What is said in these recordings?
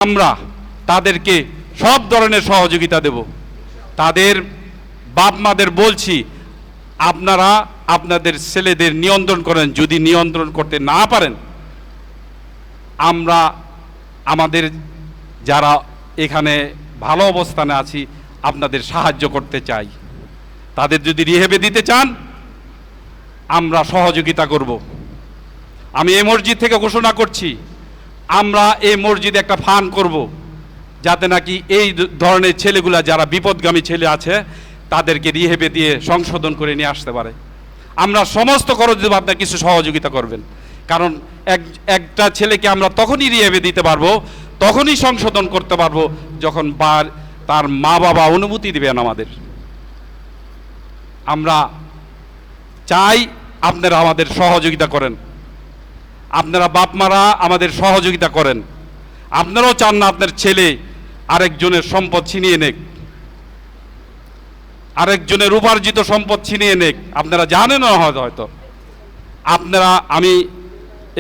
আমরা তাদেরকে সব ধরনের সহযোগিতা দেব। তাদের বাপ মাদের বলছি, আপনারা আপনাদের ছেলেদের নিয়ন্ত্রণ করেন। যদি নিয়ন্ত্রণ করতে না পারেন, আমরা আমাদের যারা এখানে ভালো অবস্থানে আছি আপনাদের সাহায্য করতে চাই। তাদের যদি রিহেবে দিতে চান, আমরা সহযোগিতা করব। আমি এই মসজিদ থেকে ঘোষণা করছি, আমরা এই মসজিদে একটা ফান্ড করব, যাতে নাকি এই ধরনের ছেলেগুলা যারা বিপদগামী ছেলে আছে তাদেরকে রিহেবে দিয়ে সংশোধন করে নিয়ে আসতে পারে। আমরা সমস্ত খরচ দেব, আপনার কিছু সহযোগিতা করবেন। কারণ একটা ছেলেকে আমরা তখনই রিহেবে দিতে পারবো, তখনই সংশোধন করতে পারবো যখন তার মা বাবা অনুমতি দিবেন আমাদের। আমরা চাই আপনারা আমাদের সহযোগিতা করেন, আপনারা বাপ মারা আমাদের সহযোগিতা করেন। আপনারাও চান না আপনার ছেলে আরেকজনের সম্পদ ছিনিয়ে নেক, আরেকজনের উপার্জিত সম্পদ ছিনিয়ে নেক। আপনারা জানেন না হয়তো। আপনারা, আমি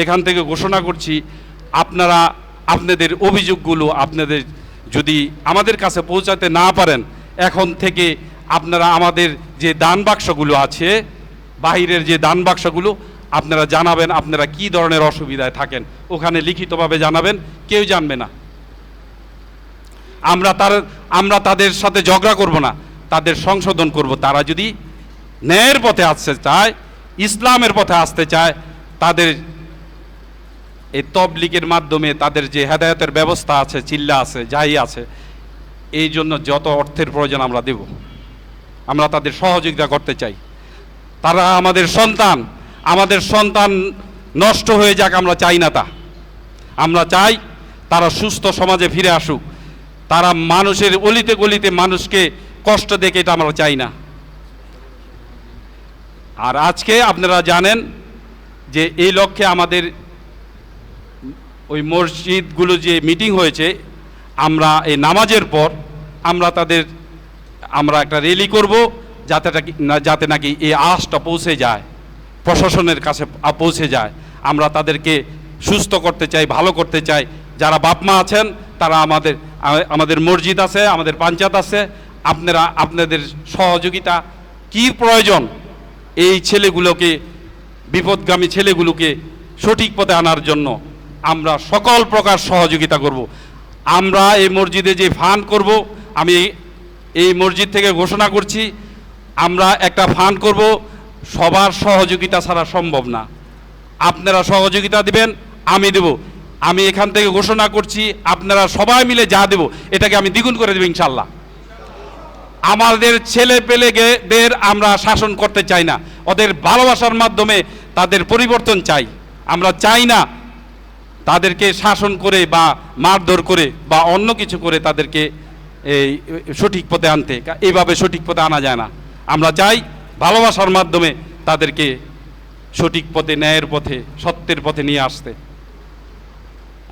এখান থেকে ঘোষণা করছি, আপনারা আপনাদের অভিযোগগুলো আপনাদের যদি আমাদের কাছে পৌঁছাতে না পারেন, এখন থেকে আপনারা আমাদের যে দান বাক্সগুলো আছে, বাহিরের যে দান বাক্সগুলো, আপনারা জানাবেন আপনারা কি ধরনের অসুবিধায় থাকেন, ওখানে লিখিতভাবে জানাবেন, কেউ জানবে না। আমরা তাদের সাথে ঝগড়া করব না, তাদের সংশোধন করব। তারা যদি ন্যায়ের পথে আসতে চায়, ইসলামের পথে আসতে চায়, তাদের এই তবলিগের মাধ্যমে তাদের যে হেদায়েতের ব্যবস্থা আছে, চিল্লা আছে, যাই আছে, এই জন্য যত অর্থের প্রয়োজন আমরা দেব। আমরা তাদের সহযোগিতা করতে চাই। তারা আমাদের সন্তান নষ্ট হয়ে যাক, আমরা চাই না তা। আমরা চাই তারা সুস্থ সমাজে ফিরে আসুক। তারা মানুষের অলিতে গলিতে মানুষকে কষ্ট দেখে, এটা আমরা চাই না। আর আজকে আপনারা জানেন যে এই লক্ষ্যে আমাদের ওই মসজিদগুলো যে মিটিং হয়েছে, আমরা এই নামাজের পর আমরা একটা র্যালি করব, যাতে নাকি এই আশটা পৌঁছে যায়, প্রশাসনের কাছে পৌঁছে যায়। আমরা তাদেরকে সুস্থ করতে চাই, ভালো করতে চাই। যারা বাপ মা আছেন, তারা আমাদের মসজিদ আছে, আমাদের পঞ্চায়েত আছে, আপনারা আপনাদের সহযোগিতা কি প্রয়োজন, এই ছেলেগুলোকে, বিপদগামী ছেলেগুলোকে সঠিক পথে আনার জন্য আমরা সকল প্রকার সহযোগিতা করব। আমরা এই মসজিদে যে ফান্ড করব, আমি এই মসজিদ থেকে ঘোষণা করছি, আমরা একটা ফান্ড করব। সবার সহযোগিতা ছাড়া সম্ভব না। আপনারা সহযোগিতা দিবেন, আমি দেব। আমি এখান থেকে ঘোষণা করছি, আপনারা সবাই মিলে যা দেব, এটাকে আমি দ্বিগুণ করে দেব ইনশাল্লাহ। আমাদের ছেলে পেলেদের আমরা শাসন করতে চাই না, ওদের ভালোবাসার মাধ্যমে তাদের পরিবর্তন চাই। আমরা চাই না তাদেরকে শাসন করে বা মারধর করে বা অন্য কিছু করে তাদেরকে এই সঠিক পথে আনতে। এইভাবে সঠিক পথে আনা যায় না। আমরা চাই ভালোবাসার মাধ্যমে তাদেরকে সঠিক পথে, ন্যায়ের পথে, সত্যের পথে নিয়ে আসতে।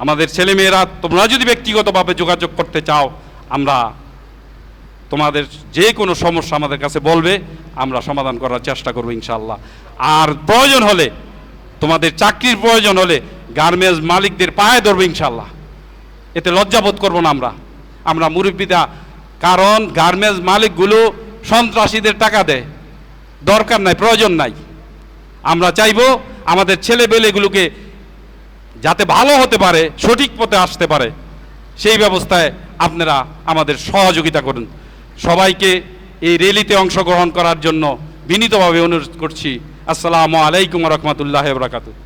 আমাদের ছেলেমেয়েরা, তোমরা যদি ব্যক্তিগতভাবে যোগাযোগ করতে চাও, আমরা তোমাদের যে কোনো সমস্যা আমাদের কাছে বলবে, আমরা সমাধান করার চেষ্টা করবো ইনশাআল্লাহ। আর প্রয়োজন হলে, তোমাদের চাকরির প্রয়োজন হলে, গার্মেন্টস মালিকদের পায়ে ধরবো ইনশাআল্লাহ। এতে লজ্জাবোধ করবো না আমরা মুরব্বিরা। কারণ গার্মেন্টস মালিকগুলো সন্ত্রাসীদের টাকা দেয়, দরকার নাই, প্রয়োজন নাই। আমরা চাইবো আমাদের ছেলেবেলেগুলোকে যাতে ভালো হতে পারে, সঠিক পথে আসতে পারে, সেই ব্যবস্থায় আপনারা আমাদের সহযোগিতা করুন। সবাইকে এই র্যালিতে অংশগ্রহণ করার জন্য বিনীতভাবে অনুরোধ করছি। আসসালামু আলাইকুম ওয়া রাহমাতুল্লাহি ওয়া বারাকাতুহু।